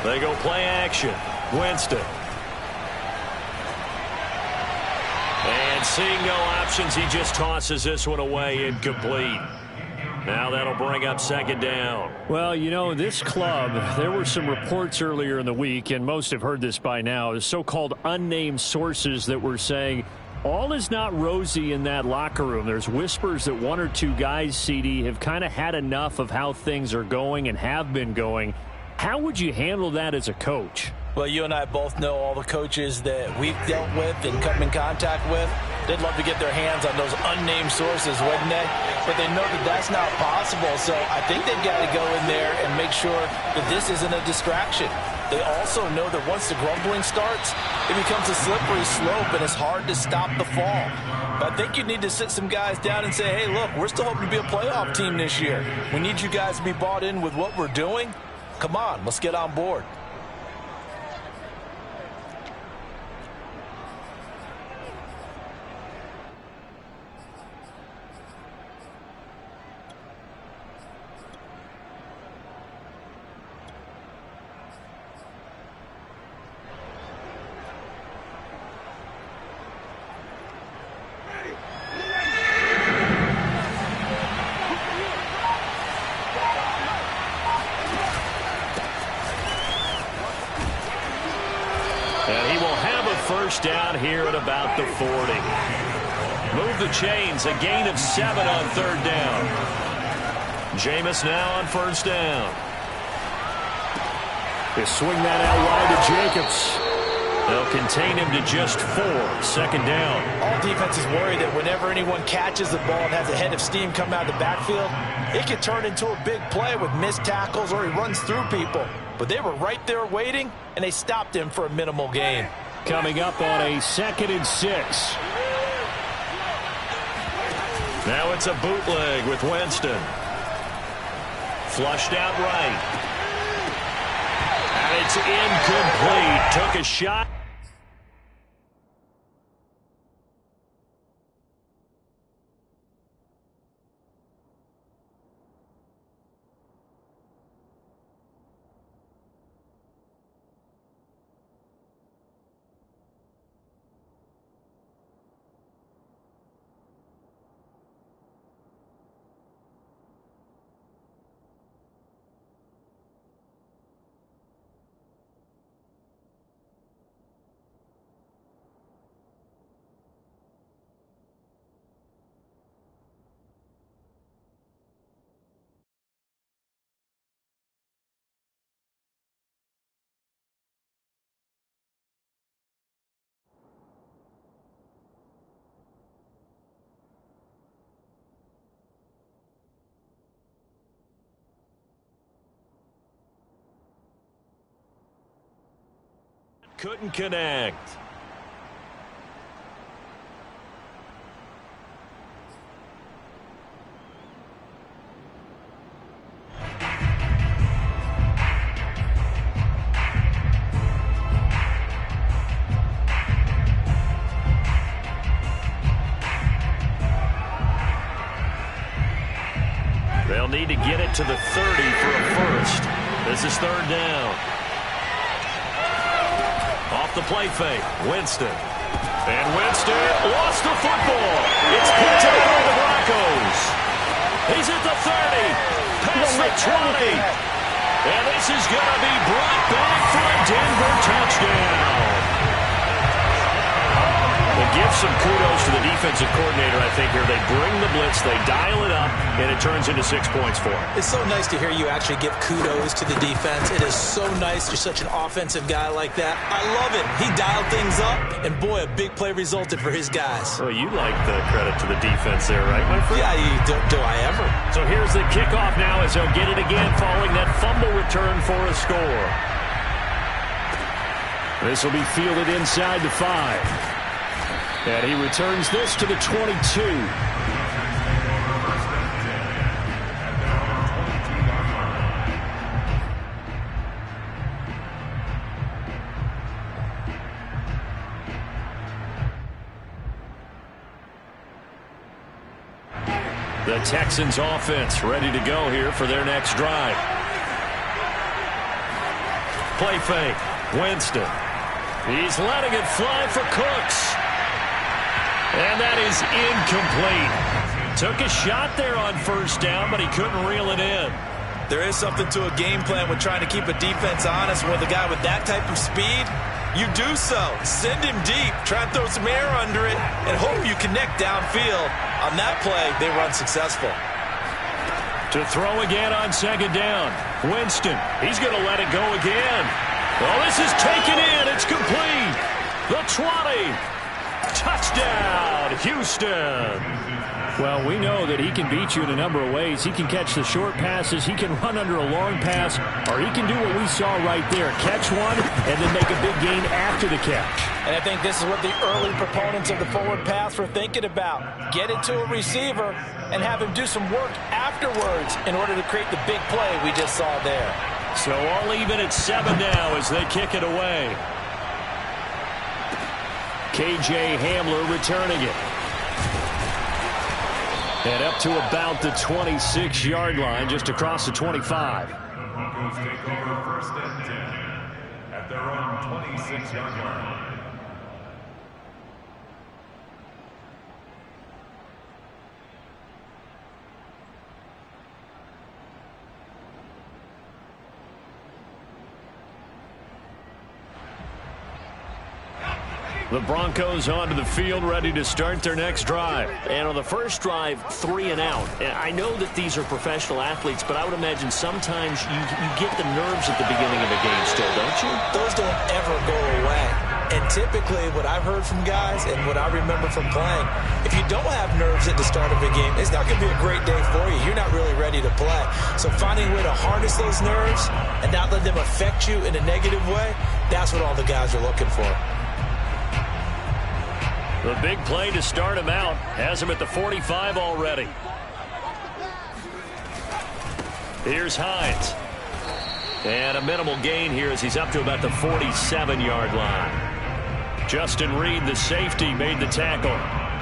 They go play action. Winston. And seeing no options, he just tosses this one away, incomplete. Now that'll bring up second down. Well, you know, this club, there were some reports earlier in the week, and most have heard this by now, the so-called unnamed sources that were saying all is not rosy in that locker room. There's whispers that one or two guys, CD, have kind of had enough of how things are going and have been going. How would you handle that as a coach? Well, you and I both know all the coaches that we've dealt with and come in contact with. They'd love to get their hands on those unnamed sources, wouldn't they? But they know that that's not possible, so I think they've got to go in there and make sure that this isn't a distraction. They also know that once the grumbling starts, it becomes a slippery slope, and it's hard to stop the fall. But I think you need to sit some guys down and say, hey, look, we're still hoping to be a playoff team this year. We need you guys to be bought in with what we're doing. Come on, let's get on board. Down here at about the 40. Move the chains. A gain of 7 on third down. Jameis now on first down. They swing that out wide to Jacobs. They'll contain him to just 4. Second down. All defenses worry that whenever anyone catches the ball and has a head of steam come out of the backfield, it can turn into a big play with missed tackles or he runs through people. But they were right there waiting, and they stopped him for a minimal gain. Coming up on a 2nd and 6. Now it's a bootleg with Winston. Flushed out right. And it's incomplete. Took a shot. Couldn't connect. They'll need to get it to the 30 for a first. This is third down. Off the play fake, Winston. And Winston lost the football. It's picked up by the Broncos. He's at the 30, past the 20. And this is going to be brought back for a Denver touchdown. We'll give some kudos to the defensive coordinator, I think, here. They bring the blitz, they dial it up, and it turns into 6 points for them. It's so nice to hear you actually give kudos to the defense. It is so nice. You're such an offensive guy like that. I love it. He dialed things up, and boy, a big play resulted for his guys. Well, you like the credit to the defense there, right, my friend? Yeah, do I ever. So here's the kickoff now as they'll get it again following that fumble return for a score. This will be fielded inside the 5. And he returns this to the 22. The Texans offense ready to go here for their next drive. play fake. Winston. He's letting it fly for Cooks. And that is incomplete. Took a shot there on first down, but he couldn't reel it in. There is something to a game plan with trying to keep a defense honest. With a guy with that type of speed, you do so. Send him deep. Try and throw some air under it and hope you connect downfield. On that play, they were unsuccessful. To throw again on second down. Winston, he's going to let it go again. Well, this is taken in. It's complete. The 20. Touchdown, Houston. Well, we know that he can beat you in a number of ways. He can catch the short passes, he can run under a long pass, or he can do what we saw right there, catch one and then make a big gain after the catch. And I think this is what the early proponents of the forward pass were thinking about. Get it to a receiver and have him do some work afterwards in order to create the big play we just saw there. So all even at 7 now as they kick it away. K.J. Hamler returning it. And up to about the 26-yard line, just across the 25. Broncos take over first and 10 at their own 26-yard line. The Broncos onto the field, ready to start their next drive. And on the first drive, 3 and out. And I know that these are professional athletes, but I would imagine sometimes you get the nerves at the beginning of a game still, don't you? Those don't ever go away. And typically what I've heard from guys and what I remember from playing, if you don't have nerves at the start of a game, it's not going to be a great day for you. You're not really ready to play. So finding a way to harness those nerves and not let them affect you in a negative way, that's what all the guys are looking for. The big play to start him out has him at the 45 already. Here's Hines. And a minimal gain here as he's up to about the 47-yard line. Justin Reed, the safety, made the tackle.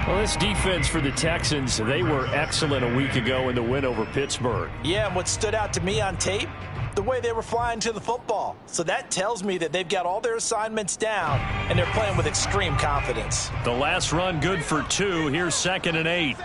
Well, this defense for the Texans, they were excellent a week ago in the win over Pittsburgh. Yeah, and what stood out to me on tape, the way they were flying to the football. So that tells me that they've got all their assignments down, and they're playing with extreme confidence. The last run good for 2. Here's 2nd and 8.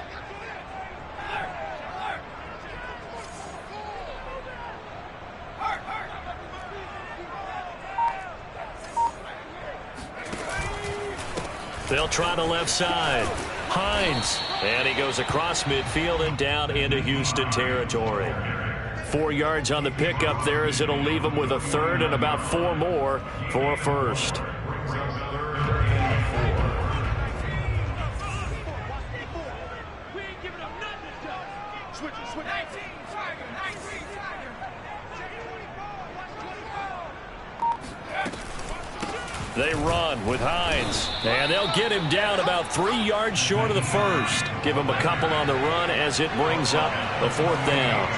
They'll try the left side. Hines. And he goes across midfield and down into Houston territory. 4 yards on the pickup there as it'll leave him with a third and about 4 more for a first. They run with Hines, and they'll get him down about 3 yards short of the first. Give him a couple on the run as it brings up the 4th down.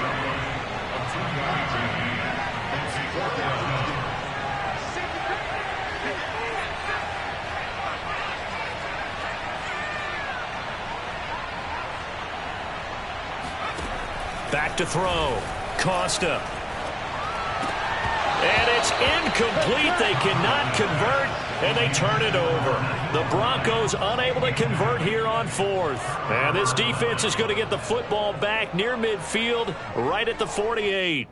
Back to throw. Costa. And it's incomplete. They cannot convert, and they turn it over. The Broncos unable to convert here on 4th. And this defense is going to get the football back near midfield, right at the 48.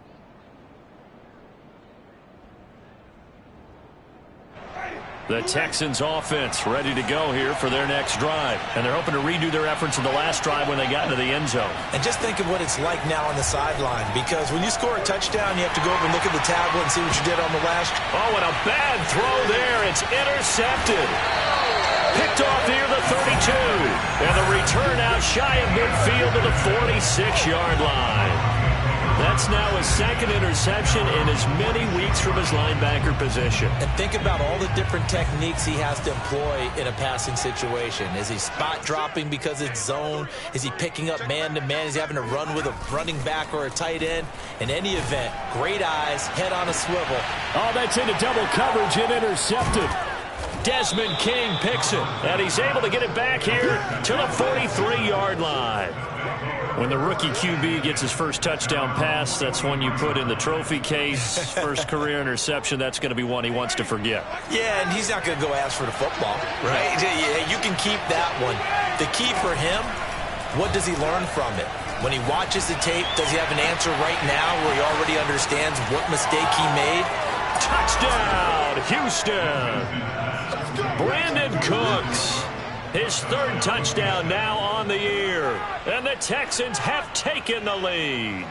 The Texans offense ready to go here for their next drive. And they're hoping to redo their efforts in the last drive when they got into the end zone. And just think of what it's like now on the sideline, because when you score a touchdown, you have to go over and look at the tablet and see what you did on the last. Oh, and a bad throw there. It's intercepted. Picked off near the 32. And the return out shy of midfield to the 46-yard line. That's now his 2nd interception in as many weeks from his linebacker position. And think about all the different techniques he has to employ in a passing situation. Is he spot dropping because it's zone? Is he picking up man-to-man? Is he having to run with a running back or a tight end? In any event, great eyes, head on a swivel. Oh, that's into double coverage and intercepted. Desmond King picks it, and he's able to get it back here to the 43-yard line. When the rookie QB gets his first touchdown pass, that's one you put in the trophy case. First career interception, that's going to be one he wants to forget. Yeah, and he's not going to go ask for the football, right? Yeah, you can keep that one. The key for him, what does he learn from it? When he watches the tape, does he have an answer right now where he already understands what mistake he made? Touchdown, Houston. Brandon Cooks. His third touchdown now on the year. And the Texans have taken the lead.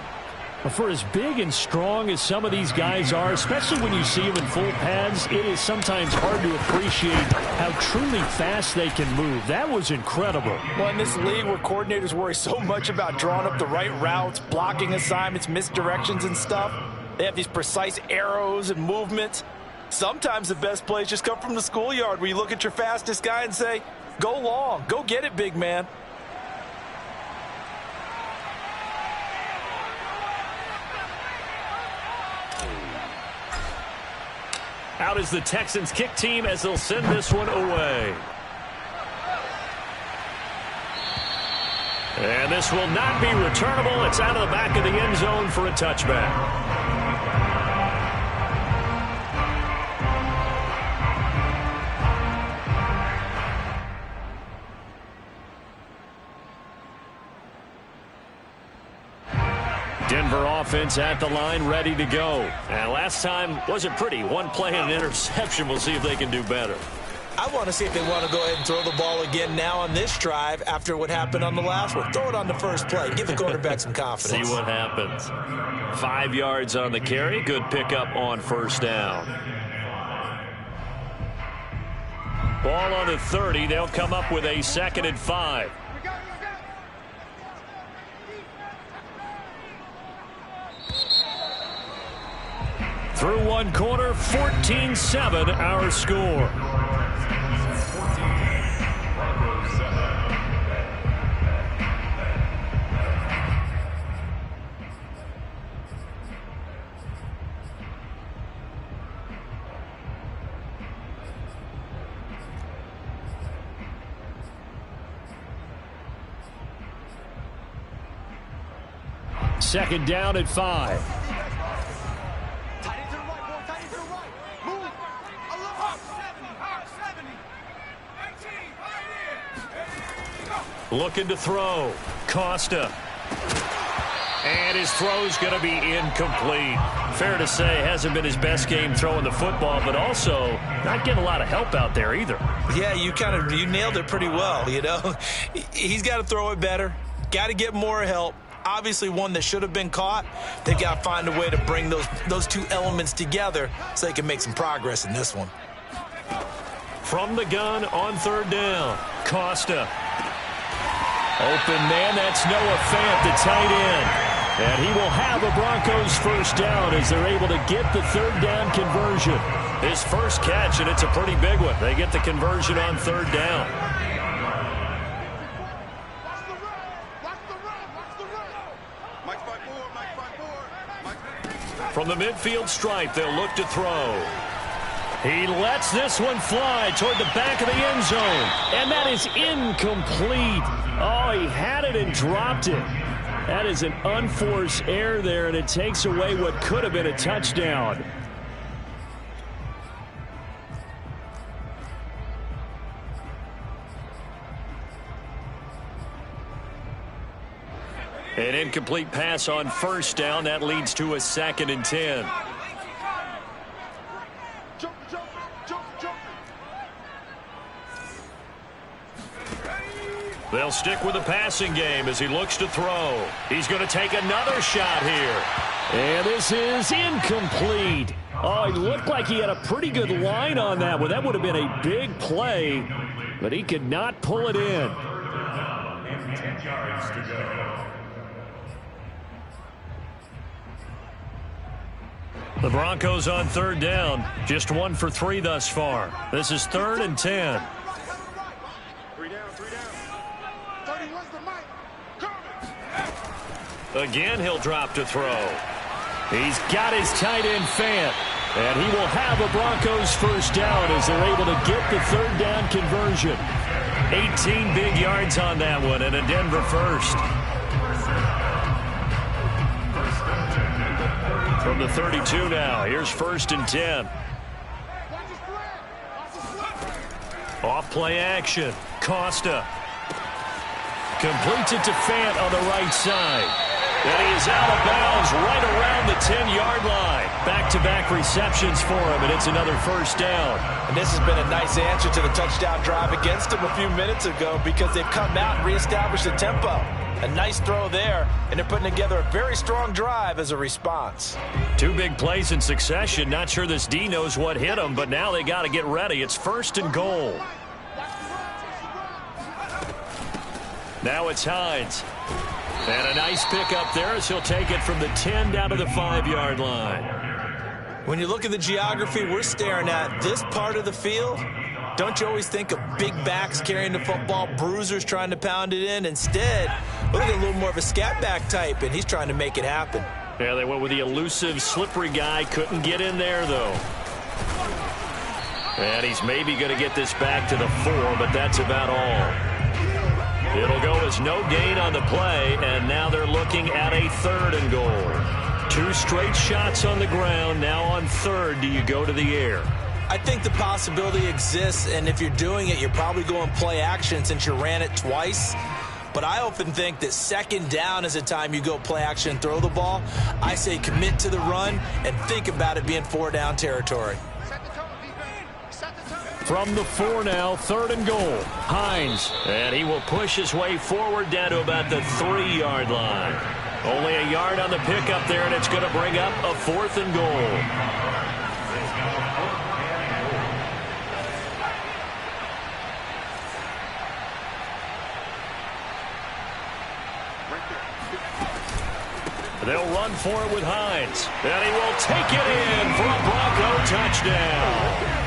For as big and strong as some of these guys are, especially when you see them in full pads, it is sometimes hard to appreciate how truly fast they can move. That was incredible. Well, in this league where coordinators worry so much about drawing up the right routes, blocking assignments, misdirections and stuff, they have these precise arrows and movements. Sometimes the best plays just come from the schoolyard where you look at your fastest guy and say, go long. Go get it, big man. Out is the Texans kick team as they'll send this one away. And this will not be returnable. It's out of the back of the end zone for a touchback. Denver offense at the line, ready to go. And last time wasn't pretty. One play and an interception. We'll see if they can do better. I want to see if they want to go ahead and throw the ball again now on this drive after what happened on the last one. Throw it on the first play. Give the quarterback some confidence. See what happens. 5 yards on the carry. Good pickup on first down. Ball on the 30. They'll come up with a 2nd and 5. Through one quarter, 14-7 our score. Second down at 5. Looking to throw. Costa. And his throw's going to be incomplete. Fair to say, hasn't been his best game throwing the football, but also not getting a lot of help out there either. Yeah, you nailed it pretty well, you know. He's got to throw it better. Got to get more help. Obviously one that should have been caught. They've got to find a way to bring those two elements together so they can make some progress in this one. From the gun on third down. Costa. Open man, that's Noah Fant, the tight end. And he will have a Broncos first down as they're able to get the third down conversion. His first catch, and it's a pretty big one. They get the conversion on third down. From the midfield stripe, they'll look to throw. He lets this one fly toward the back of the end zone. And that is incomplete. Oh, he had it and dropped it. That is an unforced error there, and it takes away what could have been a touchdown. An incomplete pass on first down. That leads to a 2nd and 10. They'll stick with the passing game as he looks to throw. He's going to take another shot here. And this is incomplete. Oh, he looked like he had a pretty good line on that one. That would have been a big play, but he could not pull it in. 10 yards to go. The Broncos on third down. Just 1 for 3 thus far. This is 3rd and 10. Again, he'll drop to throw. He's got his tight end Fant. And he will have a Broncos first down as they're able to get the third down conversion. 18 big yards on that one and a Denver first. the 32 now. Here's 1st and 10. Off play action. Costa completes it to Fant on the right side. And he is out of bounds right around the 10-yard line. Back-to-back receptions for him, and it's another 1st down. And this has been a nice answer to the touchdown drive against him a few minutes ago because they've come out and reestablished the tempo. A nice throw there, and they're putting together a very strong drive as a response. 2 big plays in succession. Not sure this D knows what hit him, but now they got to get ready. It's 1st and goal. Now it's Hines. And a nice pickup there as he'll take it from the 10 down to the 5-yard line. When you look at the geography we're staring at, this part of the field, don't you always think of big backs carrying the football, bruisers trying to pound it in? Instead, look at a little more of a scat back type, and he's trying to make it happen. Yeah, they went with the elusive, slippery guy. Couldn't get in there, though. And he's maybe going to get this back to the 4, but that's about all. It'll go as no gain on the play, and now they're looking at a 3rd and goal. 2 straight shots on the ground. Now on 3rd, do you go to the air? I think the possibility exists, and if you're doing it, you're probably going play action since you ran it twice. But I often think that 2nd down is the time you go play action and throw the ball. I say commit to the run and think about it being 4-down territory. From the 4 now, 3rd and goal. Hines, and he will push his way forward down to about the 3-yard line. Only a yard on the pickup there, and it's going to bring up a 4th and goal. They'll run for it with Hines, and he will take it in for a Bronco touchdown.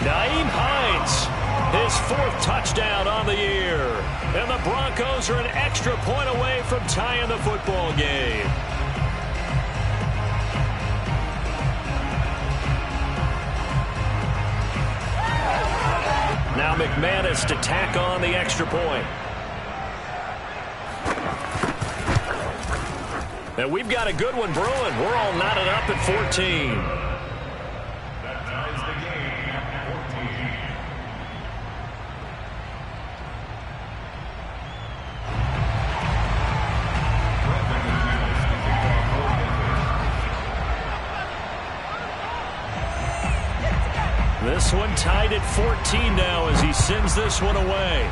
Nyheim Hines, his 4th touchdown on the year. And the Broncos are an extra point away from tying the football game. Now McManus to tack on the extra point. And we've got a good one brewing. We're all knotted up at 14. This one tied at 14 now as he sends this one away.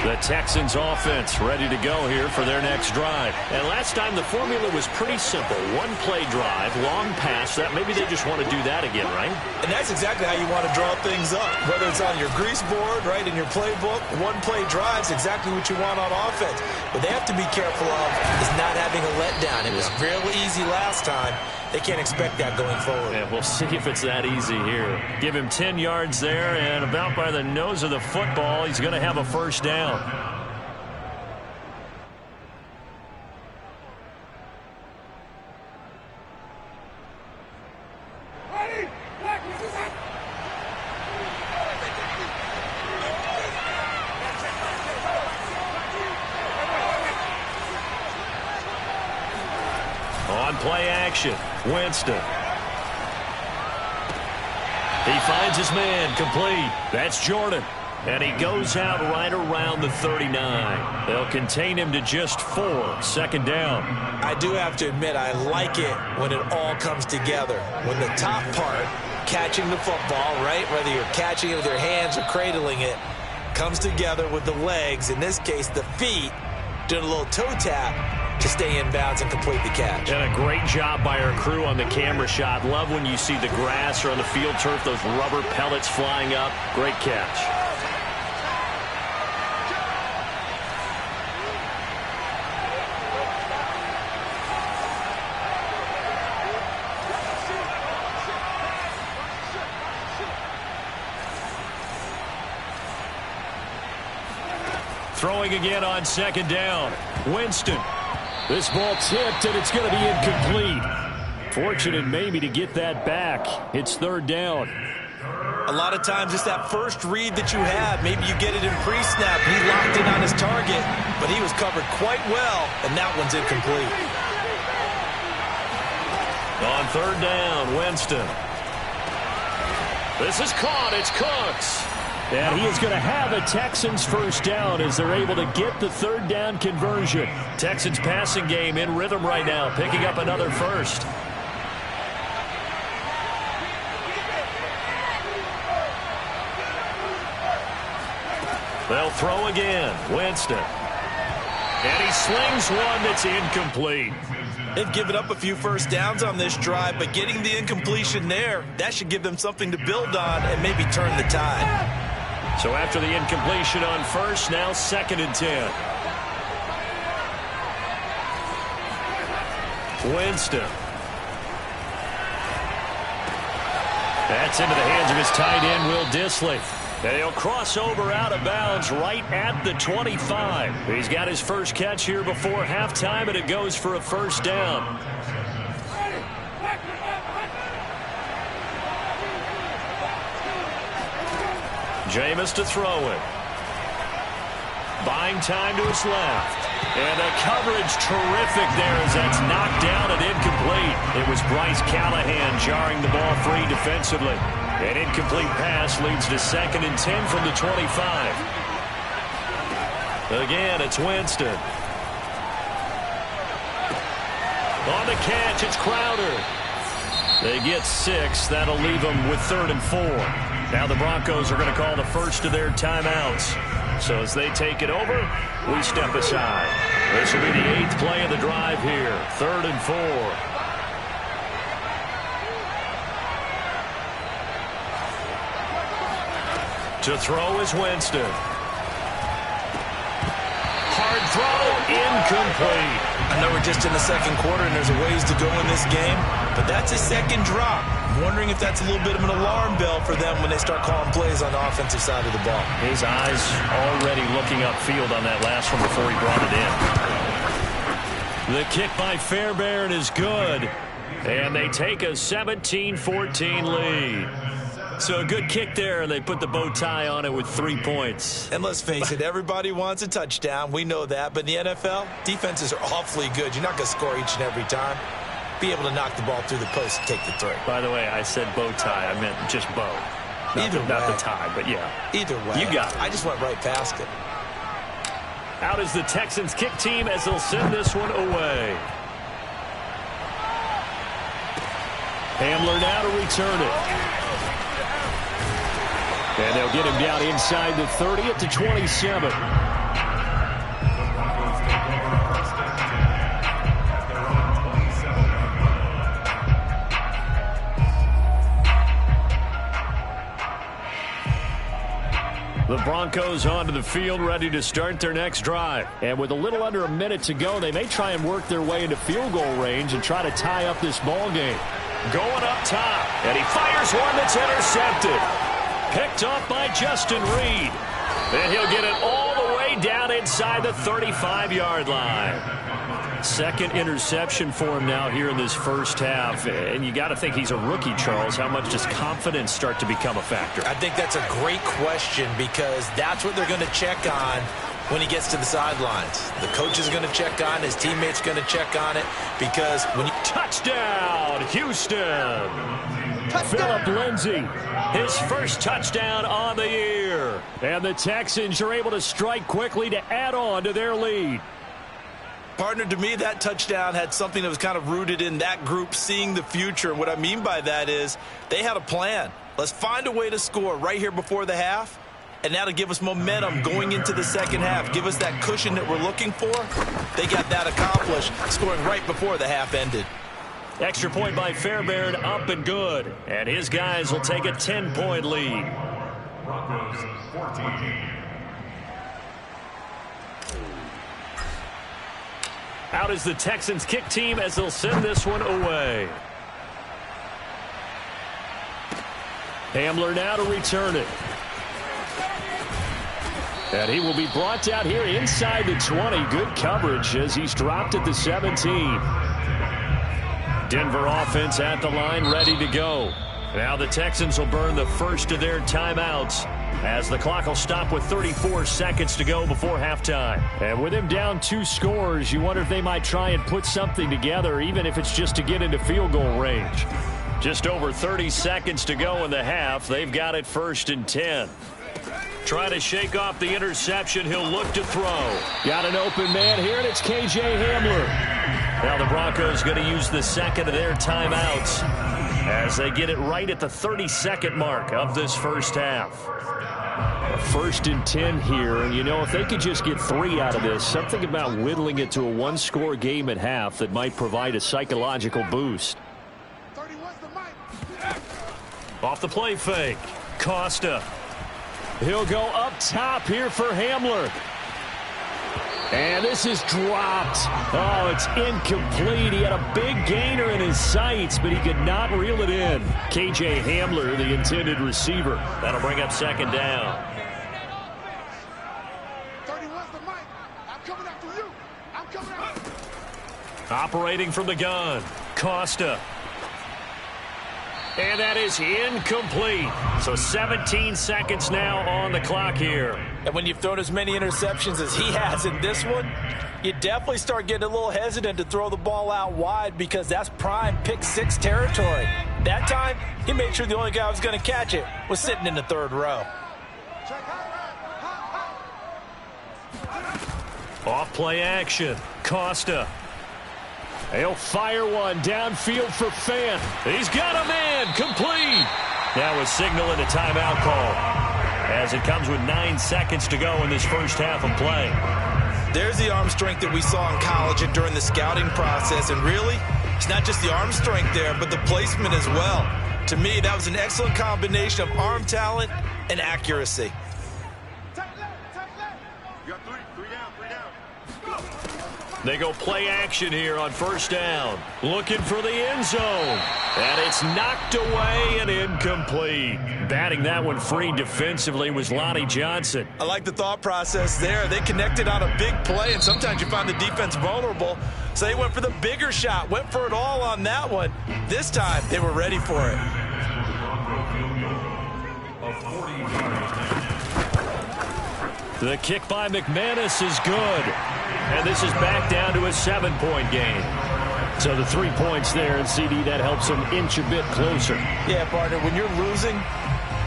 The Texans offense ready to go here for their next drive. And last time the formula was pretty simple. 1-play drive, long pass. That maybe they just want to do that again, right? And that's exactly how you want to draw things up. Whether it's on your grease board, right, in your playbook, 1-play drive's exactly what you want on offense. What they have to be careful of is not having a letdown. It was real easy last time. They can't expect that going forward. Yeah, we'll see if it's that easy here. Give him 10 yards there, and about by the nose of the football, he's going to have a 1st down. On play action, Winston. He finds his man, complete. That's Jordan. And he goes out right around the 39. They'll contain him to just 4. 2nd down. I do have to admit, I like it when it all comes together. When the top part, catching the football, right, whether you're catching it with your hands or cradling it, comes together with the legs, in this case the feet, doing a little toe tap to stay in bounds and complete the catch. And a great job by our crew on the camera shot. Love when you see the grass or on the field turf, those rubber pellets flying up. Great catch. Throwing again on second down. Winston. This ball tipped, and it's going to be incomplete. Fortunate maybe to get that back. It's third down. A lot of times it's that first read that you have. Maybe you get it in pre-snap. He locked in on his target, but he was covered quite well, and that one's incomplete. On third down, Winston. This is caught. It's Cooks. And he is going to have a Texans first down as they're able to get the third down conversion. Texans passing game in rhythm right now, picking up another first. They'll throw again. Winston. And he slings one that's incomplete. They've given up a few first downs on this drive, but getting the incompletion there, that should give them something to build on and maybe turn the tide. So after the incompletion on first, now 2nd and 10. Winston. That's into the hands of his tight end, Will Dissly. And he'll cross over out of bounds right at the 25. He's got his first catch here before halftime, and it goes for a first down. Jameis to throw it. Buying time to his left. And the coverage terrific there as that's knocked down and incomplete. It was Bryce Callahan jarring the ball free defensively. An incomplete pass leads to 2nd and 10 from the 25. Again, it's Winston. On the catch, it's Crowder. They get 6. That'll leave them with 3rd and 4. Now the Broncos are going to call the first of their timeouts. So as they take it over, we step aside. This will be the 8th play of the drive here. 3rd and 4. To throw is Winston. Hard throw, incomplete. I know we're just in the second quarter and there's a ways to go in this game, but that's a second drop. I'm wondering if that's a little bit of an alarm bell for them when they start calling plays on the offensive side of the ball. His eyes already looking upfield on that last one before he brought it in. The kick by Fairbairn is good. And they take a 17-14 lead. So a good kick there, and they put the bow tie on it with 3 points. And let's face it, everybody wants a touchdown. We know that. But in the NFL, defenses are awfully good. You're not going to score each and every time. Be able to knock the ball through the post and take the three. By the way, I said bow tie. I meant just bow. Not the tie, but yeah. Either way. You got it. I just went right past it. Out is the Texans kick team as they'll send this one away. Hamler now to return it. And they'll get him down inside the 30 at the 27. The Broncos onto the field, ready to start their next drive. And with a little under a minute to go, they may try and work their way into field goal range and try to tie up this ball game. Going up top, and he fires one that's intercepted. Picked off by Justin Reed. And he'll get it all the way down inside the 35-yard line. Second interception for him now here in this first half. And you got to think he's a rookie, Charles. How much does confidence start to become a factor? I think that's a great question because that's what they're going to check on when he gets to the sidelines. The coach is going to check on, his teammates going to check on it because when you... Touchdown, Houston! Phillip Lindsay, his first touchdown on the year. And the Texans are able to strike quickly to add on to their lead. Partner, to me, that touchdown had something that was kind of rooted in that group seeing the future. And what I mean by that is they had a plan. Let's find a way to score right here before the half, and that'll give us momentum going into the second half. Give us that cushion that we're looking for. They got that accomplished, scoring right before the half ended. Extra point by Fairbairn, up and good. And his guys will take a 10-point lead. Broncos 14. Out is the Texans kick team as they'll send this one away. Hamler now to return it. And he will be brought down here inside the 20. Good coverage as he's dropped at the 17. Denver offense at the line, ready to go. Now the Texans will burn the first of their timeouts as the clock will stop with 34 seconds to go before halftime. And with him down 2 scores, you wonder if they might try and put something together, even if it's just to get into field goal range. Just over 30 seconds to go in the half. They've got it 1st and 10. Trying to shake off the interception. He'll look to throw. Got an open man here, and it's K.J. Hamler. Now the Broncos going to use the second of their timeouts as they get it right at the 32nd mark of this first half. 1st and 10 here. You know, if they could just get 3 out of this, something about whittling it to a 1-score game at half that might provide a psychological boost. Off the play fake. Costa. He'll go up top here for Hamler. And this is dropped. Oh, it's incomplete. He had a big gainer in his sights, but he could not reel it in. K.J. Hamler, the intended receiver. That'll bring up 2nd down. 31's the mic. I'm coming after you. I'm coming after you. Operating from the gun. Costa. And that is incomplete. So 17 seconds now on the clock here. And when you've thrown as many interceptions as he has in this one, you definitely start getting a little hesitant to throw the ball out wide because that's prime pick 6 territory. That time, he made sure the only guy who was going to catch it was sitting in the 3rd row. Off play action. Costa. He'll fire one downfield for Fant. He's got a man. Complete. Now a signal and a timeout call as it comes with 9 seconds to go in this first half of play. There's the arm strength that we saw in college and during the scouting process. And really, it's not just the arm strength there, but the placement as well. To me, that was an excellent combination of arm talent and accuracy. They go play action here on 1st down. Looking for the end zone. And it's knocked away and incomplete. Batting that one free defensively was Lonnie Johnson. I like the thought process there. They connected on a big play, and sometimes you find the defense vulnerable. So they went for the bigger shot, went for it all on that one. This time, they were ready for it. The kick by McManus is good. And this is back down to a 7-point game. So the 3 points there, and CD, that helps them inch a bit closer. Yeah, partner, when you're losing,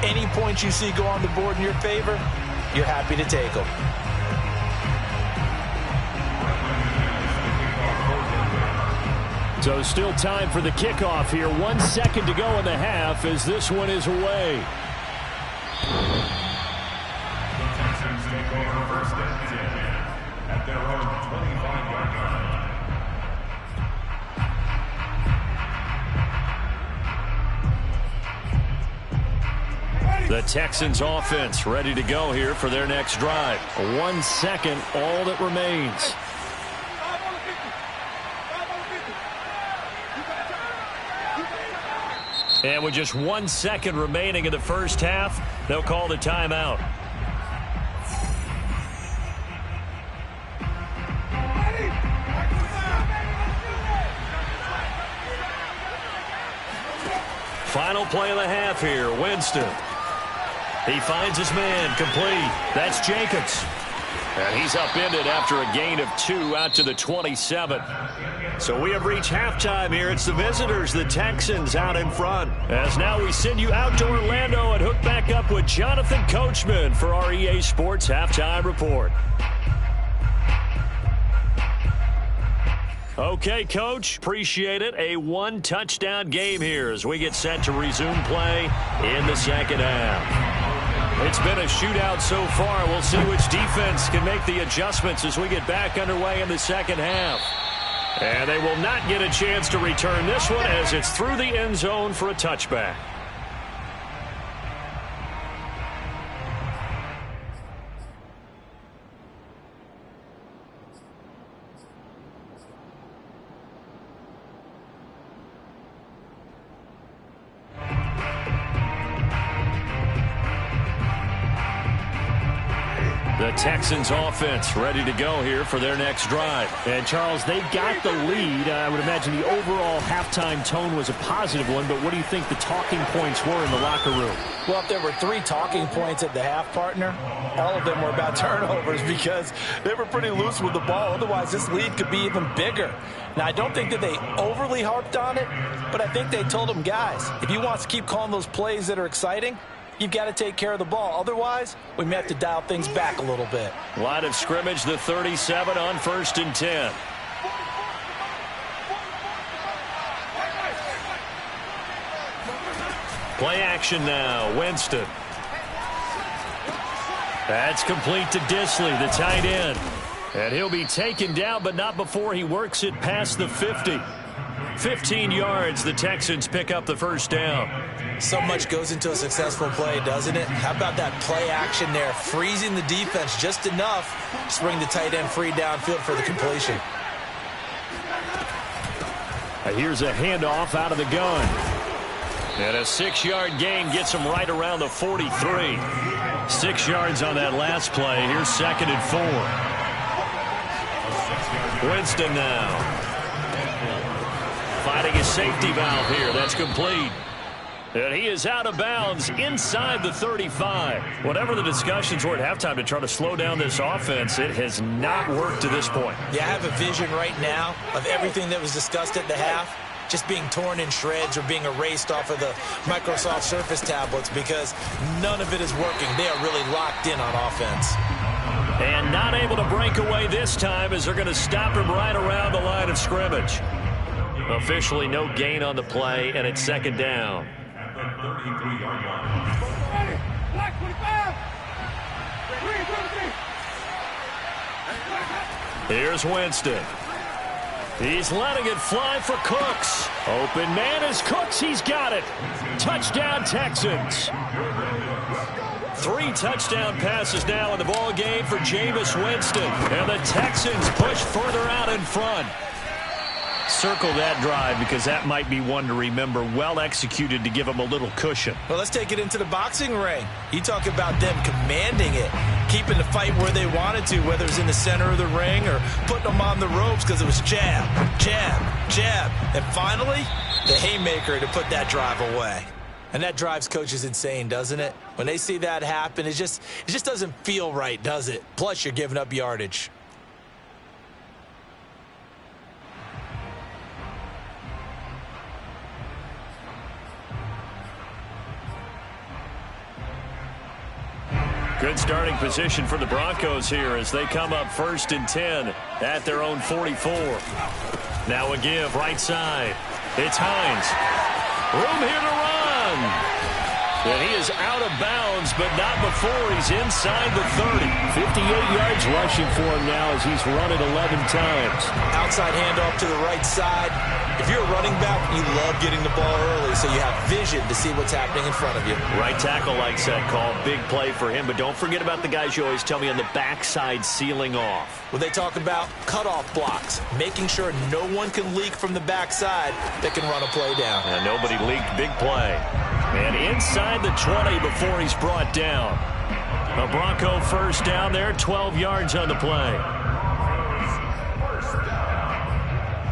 any points you see go on the board in your favor, you're happy to take them. So still time for the kickoff here. 1 second to go in the half as this one is away. The Texans take over 1st and 10 at their own 25-yard line. The Texans offense ready to go here for their next drive. 1 second, all that remains. And with just 1 second remaining in the first half, they'll call the timeout. Final play of the half here, Winston. He finds his man, complete. That's Jacobs. And he's upended after a gain of 2 out to the 27. So we have reached halftime here. It's the visitors, the Texans, out in front. As now we send you out to Orlando and hook back up with Jonathan Coachman for our EA Sports Halftime Report. Okay, Coach, appreciate it. A 1-touchdown game here as we get set to resume play in the second half. It's been a shootout so far. We'll see which defense can make the adjustments as we get back underway in the second half. And they will not get a chance to return this one as it's through the end zone for a touchback. The Texans offense ready to go here for their next drive. And, Charles, they've got the lead. I would imagine the overall halftime tone was a positive one, but what do you think the talking points were in the locker room? Well, if there were 3 talking points at the half, partner, all of them were about turnovers because they were pretty loose with the ball. Otherwise, this lead could be even bigger. Now, I don't think that they overly harped on it, but I think they told them, guys, if you want to keep calling those plays that are exciting, you've got to take care of the ball. Otherwise, we may have to dial things back a little bit. Line of scrimmage, the 37 on 1st and 10. Play action now. Winston. That's complete to Dissly, the tight end. And he'll be taken down, but not before he works it past the 50. 15 yards, the Texans pick up the first down. So much goes into a successful play, doesn't it? How about that play action there, freezing the defense just enough to bring the tight end free downfield for the completion. Here's a handoff out of the gun. And a 6-yard gain gets him right around the 43. 6 yards on that last play. Here's 2nd and 4. Winston now. Finding his safety valve here. That's complete. And he is out of bounds inside the 35. Whatever the discussions were at halftime to try to slow down this offense, it has not worked to this point. Yeah, I have a vision right now of everything that was discussed at the half just being torn in shreds or being erased off of the Microsoft Surface tablets because none of it is working. They are really locked in on offense. And not able to break away this time as they're going to stop him right around the line of scrimmage. Officially no gain on the play, and it's 2nd down. At the 33-yard line. Here's Winston. He's letting it fly for Cooks. Open man is Cooks. He's got it. Touchdown, Texans. 3 touchdown passes now in the ball game for Jameis Winston. And the Texans push further out in front. Circle that drive because that might be one to remember. Well executed to give them a little cushion. Well, let's take it into the boxing ring. You talk about them commanding it, keeping the fight where they wanted to, whether it's in the center of the ring or putting them on the ropes because it was jab, jab, jab. And finally, the haymaker to put that drive away. And that drives coaches insane, doesn't it? When they see that happen, it just doesn't feel right, does it? Plus, you're giving up yardage. Good starting position for the Broncos here as they come up 1st and 10 at their own 44. Now a give right side. It's Hines. Room here to run. And he is out of bounds, but not before he's inside the 30. 58 yards rushing for him now as he's run it 11 times. Outside handoff to the right side. If you're a running back, you love getting the ball early so you have vision to see what's happening in front of you. Right tackle likes that call. Big play for him, but don't forget about the guys you always tell me on the backside sealing off. Well, they talk about cutoff blocks, making sure no one can leak from the backside that can run a play down. And nobody leaked. Big play. And inside the 20 before he's brought down. A Bronco first down there, 12 yards on the play.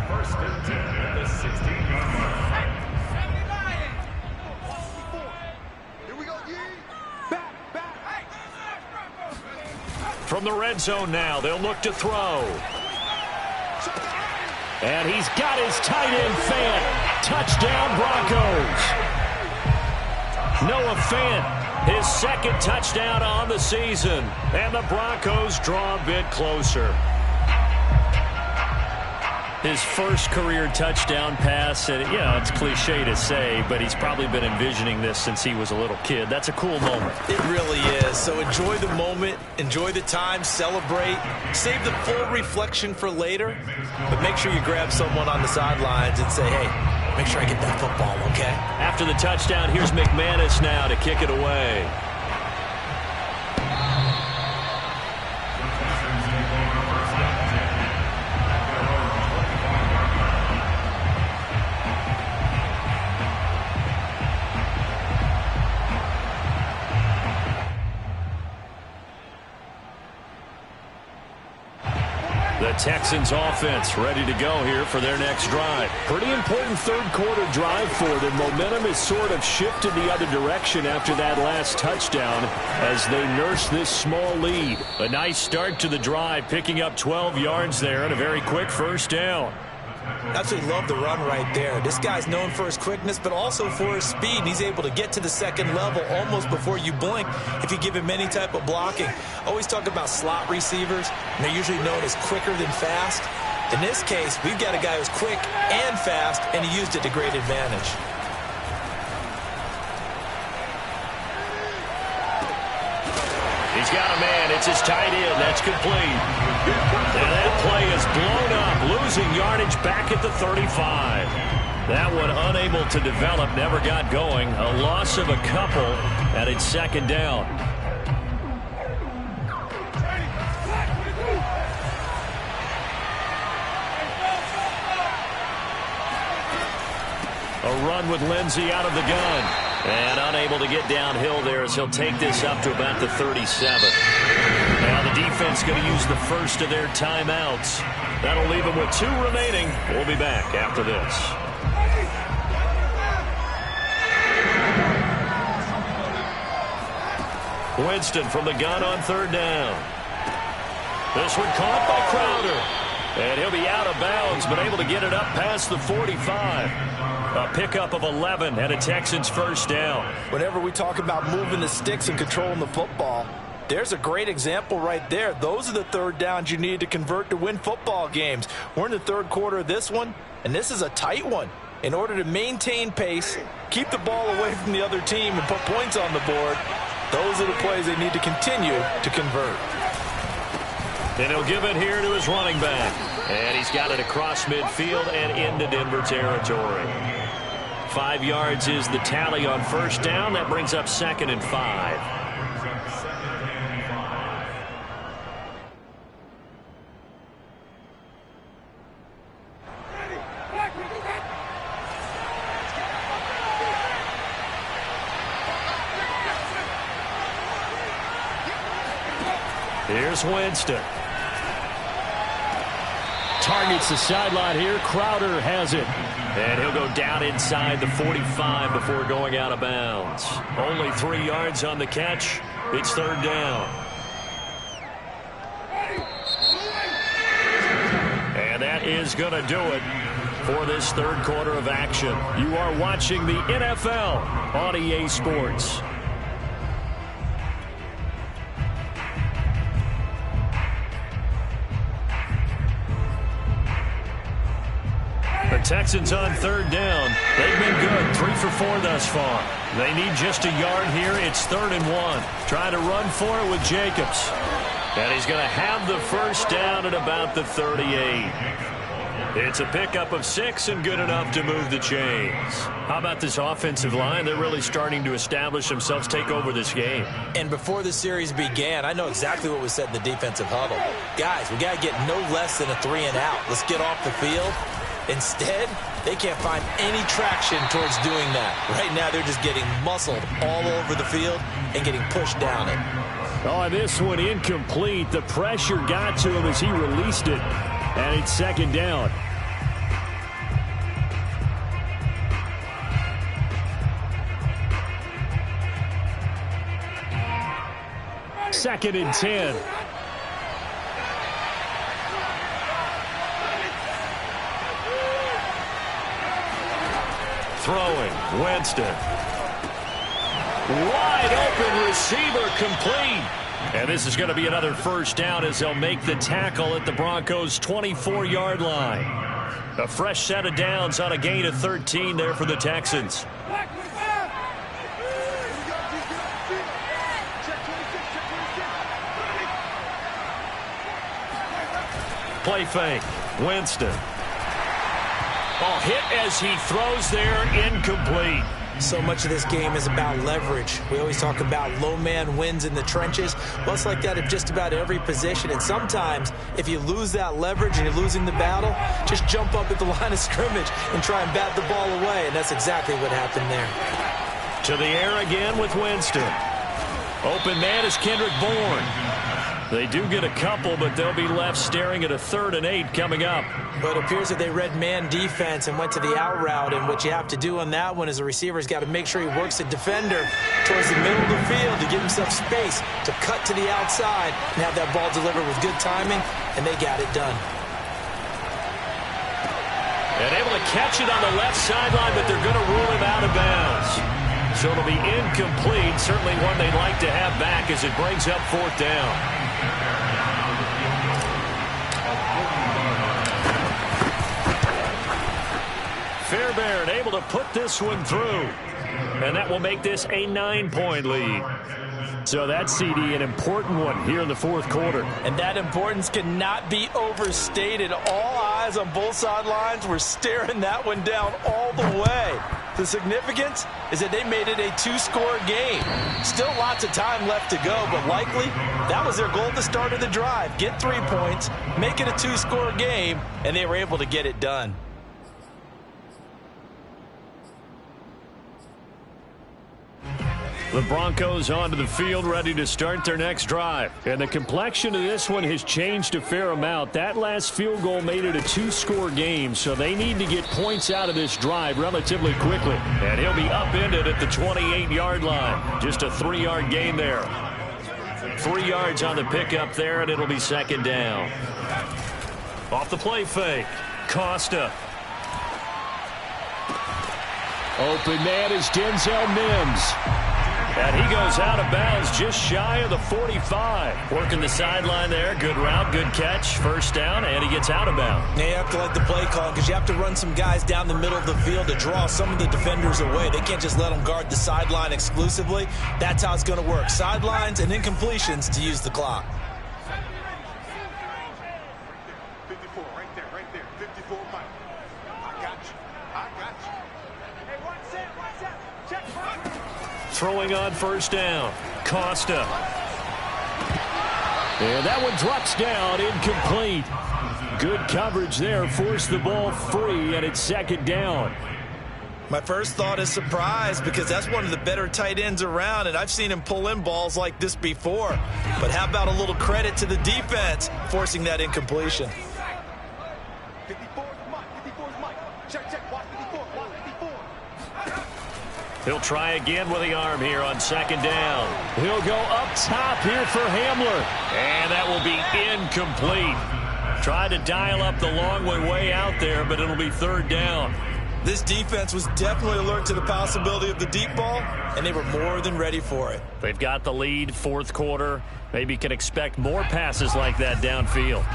First and 10 at the 16-yard line. Here we go, back. From the red zone now, they'll look to throw. And he's got his tight end Fant. Touchdown, Broncos. Noah Fant, his 2nd touchdown on the season. And the Broncos draw a bit closer. His first career touchdown pass, and it's cliche to say, but he's probably been envisioning this since he was a little kid. That's a cool moment. It really is. So enjoy the moment, enjoy the time, celebrate, save the full reflection for later, but make sure you grab someone on the sidelines and say, hey, make sure I get that football, okay? After the touchdown, here's McManus now to kick it away. The Texans offense ready to go here for their next drive. Pretty important third quarter drive for them. Momentum has sort of shifted the other direction after that last touchdown as they nurse this small lead. A nice start to the drive, picking up 12 yards there and a very quick first down. Absolutely love the run right there. This guy's known for his quickness, but also for his speed. He's able to get to the second level almost before you blink if you give him any type of blocking. Always talk about slot receivers, and they're usually known as quicker than fast. In this case, we've got a guy who's quick and fast, and he used it to great advantage. He's got a man. It's his tight end. That's complete. And that play is blown up, losing yardage back at the 35. That one unable to develop, never got going. A loss of a couple, and it's second down. A run with Lindsey out of the gun. And unable to get downhill there as he'll take this up to about the 37. Now the defense going to use the first of their timeouts. That'll leave them with 2 remaining. We'll be back after this. Winston from the gun on third down. This one caught by Crowder. And he'll be out of bounds, but able to get it up past the 45. A pickup of 11 and a Texans first down. Whenever we talk about moving the sticks and controlling the football, there's a great example right there. Those are the third downs you need to convert to win football games. We're in the third quarter of this one, and this is a tight one. In order to maintain pace, keep the ball away from the other team, and put points on the board, those are the plays they need to continue to convert. And he'll give it here to his running back. And he's got it across midfield and into Denver territory. 5 yards is the tally on first down. That brings up 2nd and 5. Here's Winston. Targets the sideline here. Crowder has it. And he'll go down inside the 45 before going out of bounds. Only 3 yards on the catch. It's third down. And that is going to do it for this third quarter of action. You are watching the NFL on EA Sports. The Texans on third down. They've been good. 3 for 4 thus far. They need just a yard here. It's 3rd and 1. Trying to run for it with Jacobs. And he's going to have the first down at about the 38. It's a pickup of 6 and good enough to move the chains. How about this offensive line? They're really starting to establish themselves, take over this game. And before the series began, I know exactly what was said in the defensive huddle. Guys, we got to get no less than a 3 and out. Let's get off the field. Instead, they can't find any traction towards doing that. Right now, they're just getting muscled all over the field and getting pushed down it. Oh, this one incomplete. The pressure got to him as he released it. And it's second down. Second and 10. Throwing, Winston. Wide open receiver, complete. And this is going to be another first down as they'll make the tackle at the Broncos' 24-yard line. A fresh set of downs on a gain of 13 there for the Texans. Play fake, Winston. Ball hit as he throws there, incomplete. So much of this game is about leverage. We always talk about low man wins in the trenches. Well, it's like that at just about every position. And sometimes, if you lose that leverage and you're losing the battle, just jump up at the line of scrimmage and try and bat the ball away. And that's exactly what happened there. To the air again with Winston. Open man is Kendrick Bourne. They do get a couple, but they'll be left staring at a 3rd and 8 coming up. But it appears that they read man defense and went to the out route, and what you have to do on that one is the receiver's got to make sure he works the defender towards the middle of the field to give himself space to cut to the outside and have that ball delivered with good timing, and they got it done. And able to catch it on the left sideline, but they're going to rule him out of bounds. So it'll be incomplete, certainly one they'd like to have back as it brings up 4th down. Fairbairn able to put this one through. And that will make this a 9-point lead. So that's, CD, an important one here in the 4th quarter. And that importance cannot be overstated. All eyes on both sidelines were staring that one down all the way. The significance is that they made it a 2-score game. Still lots of time left to go, but likely that was their goal at the start of the drive. Get 3 points, make it a 2-score game, and they were able to get it done. The Broncos onto the field, ready to start their next drive. And the complexion of this one has changed a fair amount. That last field goal made it a 2-score game, so they need to get points out of this drive relatively quickly. And he'll be upended at the 28-yard line. Just a 3-yard gain there. 3 yards on the pickup there, and it'll be 2nd down. Off the play fake, Costa. Open man is Denzel Mims. And he goes out of bounds just shy of the 45. Working the sideline there. Good route, good catch. 1st down, and he gets out of bounds. You have to like the play call because you have to run some guys down the middle of the field to draw some of the defenders away. They can't just let them guard the sideline exclusively. That's how it's going to work. Sidelines and incompletions to use the clock. 54, right there. 54, Mike. I got you. Hey, what's that? Check front. Throwing on 1st down, Costa. And that one drops down, incomplete. Good coverage there, forced the ball free, and it's 2nd down. My first thought is surprise because that's one of the better tight ends around, and I've seen him pull in balls like this before. But how about a little credit to the defense forcing that incompletion? 54 is Mike. Check. Watch 54. He'll try again with the arm here on 2nd down. He'll go up top here for Hamler. And that will be incomplete. Tried to dial up the long way out there, but it'll be 3rd down. This defense was definitely alert to the possibility of the deep ball, and they were more than ready for it. They've got the lead, 4th quarter. Maybe can expect more passes like that downfield.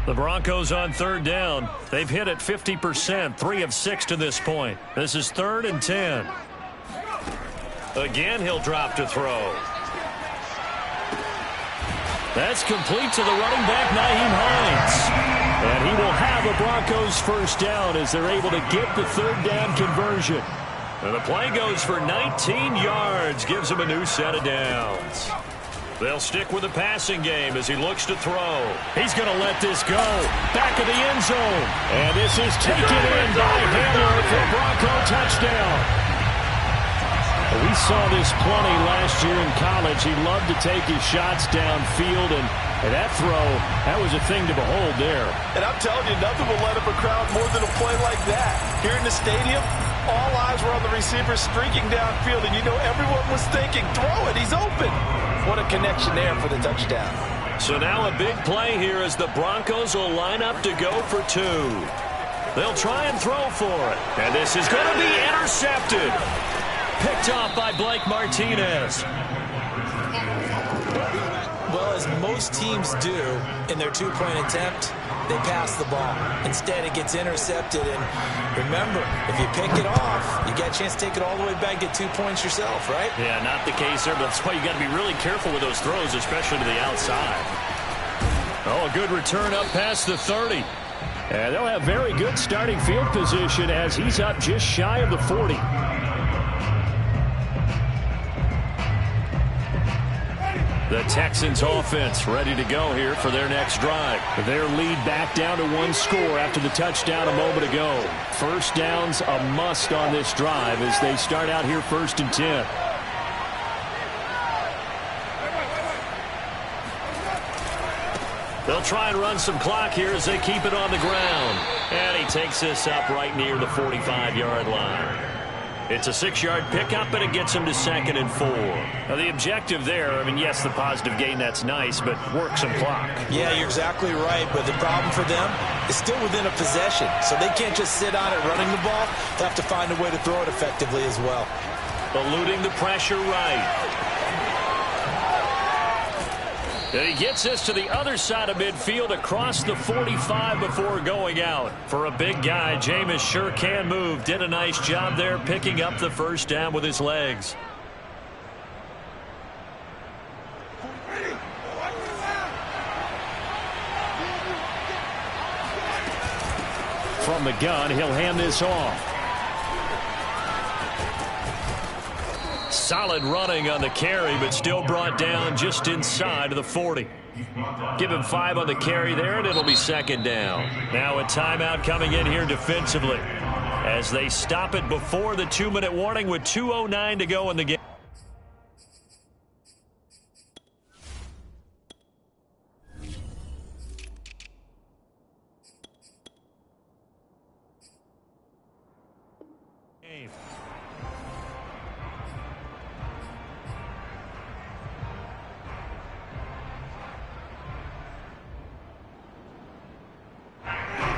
The Broncos on 3rd down. They've hit it 50%, 3 of 6 to this point. This is 3rd and 10. Again, he'll drop to throw. That's complete to the running back, Nyheim Hines. And he will have a Broncos 1st down as they're able to get the 3rd down conversion. And the play goes for 19 yards, gives him a new set of downs. They'll stick with the passing game as he looks to throw. He's going to let this go. Back of the end zone. And this is taken in by Hamler for a Bronco touchdown. We saw this plenty last year in college. He loved to take his shots downfield, and that throw, that was a thing to behold there. And I'm telling you, nothing will light up a crowd more than a play like that. Here in the stadium, all eyes were on the receiver streaking downfield, and you know everyone was thinking, throw it, he's open. What a connection there for the touchdown. So now a big play here as the Broncos will line up to go for 2. They'll try and throw for it. And this is going to be intercepted. Picked off by Blake Martinez. Well, as most teams do in their 2-point attempt, they pass the ball. Instead, it gets intercepted. And remember, if you pick it off, you got a chance to take it all the way back, get 2 points yourself, right? Yeah, not the case there, but that's why you got to be really careful with those throws, especially to the outside. Oh, a good return up past the 30. And they'll have very good starting field position as he's up just shy of the 40. The Texans offense ready to go here for their next drive. Their lead back down to 1 score after the touchdown a moment ago. 1st down's a must on this drive as they start out here 1st and 10. They'll try and run some clock here as they keep it on the ground. And he takes this up right near the 45-yard line. It's a 6-yard pickup, and it him to 2nd and 4. Now, the objective there, I mean, yes, the positive gain, that's nice, but work some clock. Yeah, you're exactly right, but the problem for them is still within a possession, so they can't just sit on it running the ball. They have to find a way to throw it effectively as well. Eluding the pressure right. And he gets this to the other side of midfield across the 45 before going out. For a big guy, Jameis sure can move. Did a nice job there picking up the first down with his legs. From the gun, he'll hand this off. Solid running on the carry, but still brought down just inside of the 40. Give him 5 on the carry there, and it'll be 2nd down. Now a timeout coming in here defensively as they stop it before the 2-minute warning with 2:09 to go in the game.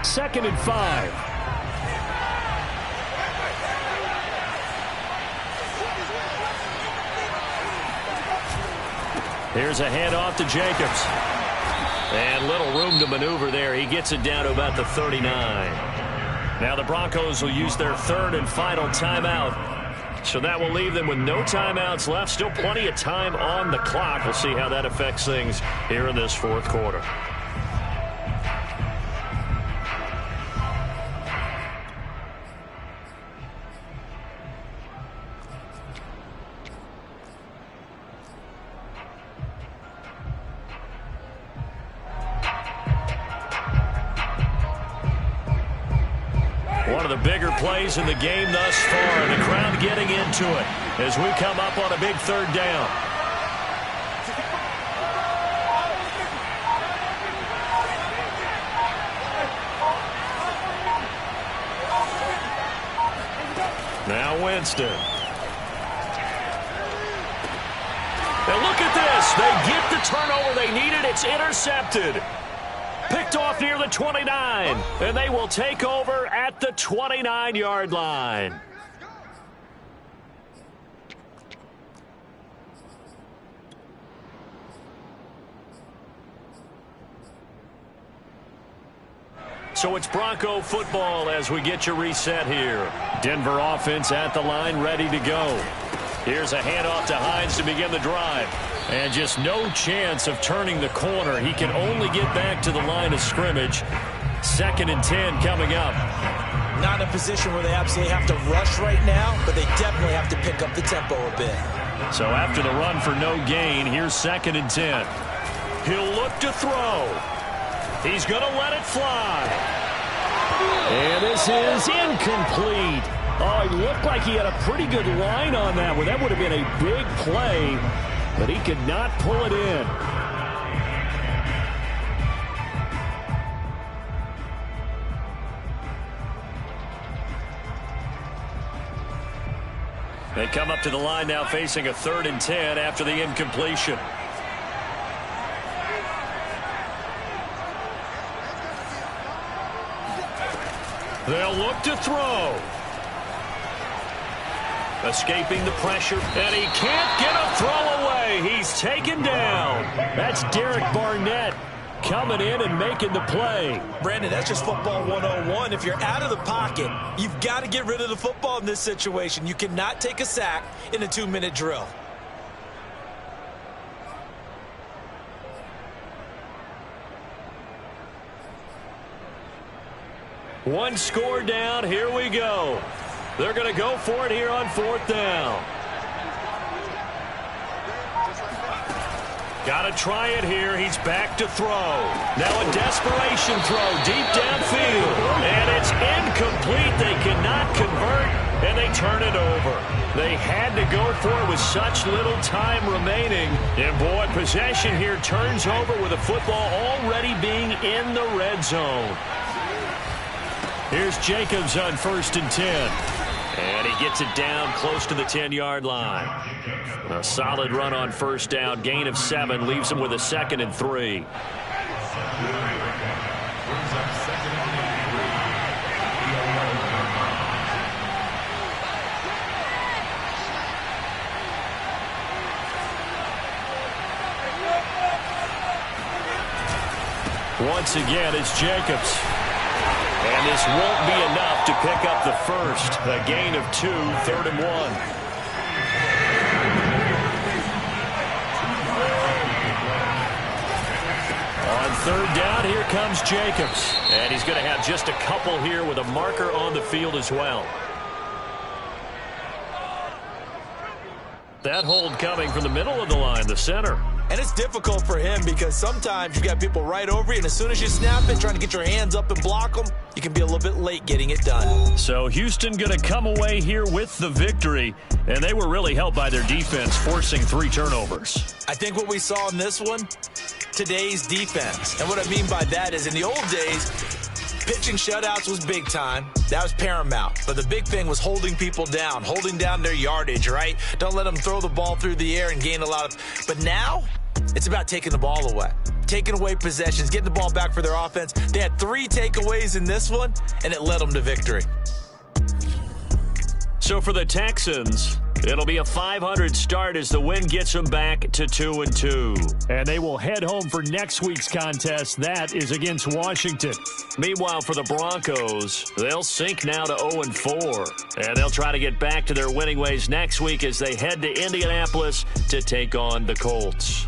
Second and 5. Here's a handoff to Jacobs. And little room to maneuver there. He gets it down to about the 39. Now the Broncos will use their 3rd and final timeout. So that will leave them with no timeouts left. Still plenty of time on the clock. We'll see how that affects things here in this 4th quarter. One of the bigger plays in the game thus far, and the crowd getting into it as we come up on a big 3rd down. Now Winston. And look at this. They get the turnover they needed. It's intercepted. Picked off near the 29, and they will take over at the 29-yard line. So it's Bronco football as we get you reset here. Denver offense at the line, ready to go. Here's a handoff to Hines to begin the drive. And just no chance of turning the corner. He can only get back to the line of scrimmage. 2nd and 10 coming up. Not in a position where they absolutely have to rush right now, but they definitely have to pick up the tempo a bit. So after the run for no gain, here's 2nd and 10. He'll look to throw. He's going to let it fly. And this is incomplete. Oh, he looked like he had a pretty good line on that one. That would have been a big play, but he could not pull it in. They come up to the line now facing a 3rd and 10 after the incompletion. They'll look to throw. Escaping the pressure, and he can't get a throw away. He's taken down. That's Derek Barnett coming in and making the play. Brandon, that's just football 101. If you're out of the pocket, you've got to get rid of the football in this situation. You cannot take a sack in a 2-minute drill. One score down. Here we go. They're going to go for it here on 4th down. Got to try it here. He's back to throw. Now a desperation throw deep downfield. And it's incomplete. They cannot convert, and they turn it over. They had to go for it with such little time remaining. And, boy, possession here turns over with the football already being in the red zone. Here's Jacobs on 1st and 10. And he gets it down close to the 10-yard line. A solid run on 1st down. Gain of 7 leaves him with a 2nd and 3. Once again, it's Jacobs. And this won't be enough to pick up the first. A gain of 2, 3rd and 1. On 3rd down, here comes Jacobs. And he's going to have just a couple here with a marker on the field as well. That hold coming from the middle of the line, the center. And it's difficult for him because sometimes you've got people right over you, and as soon as you snap it, trying to get your hands up and block them, you can be a little bit late getting it done. So Houston going to come away here with the victory, and they were really helped by their defense, forcing 3 turnovers. I think what we saw in this one, today's defense. And what I mean by that is in the old days, pitching shutouts was big time. That was paramount. But the big thing was holding people down, holding down their yardage, right? Don't let them throw the ball through the air and gain a lot of... But now, it's about taking the ball away. Taking away possessions, getting the ball back for their offense. They had 3 takeaways in this one, and it led them to victory. So for the Texans, it'll be a 500 start as the win gets them back to 2-2. And they will head home for next week's contest. That is against Washington. Meanwhile, for the Broncos, they'll sink now to 0-4. And they'll try to get back to their winning ways next week as they head to Indianapolis to take on the Colts.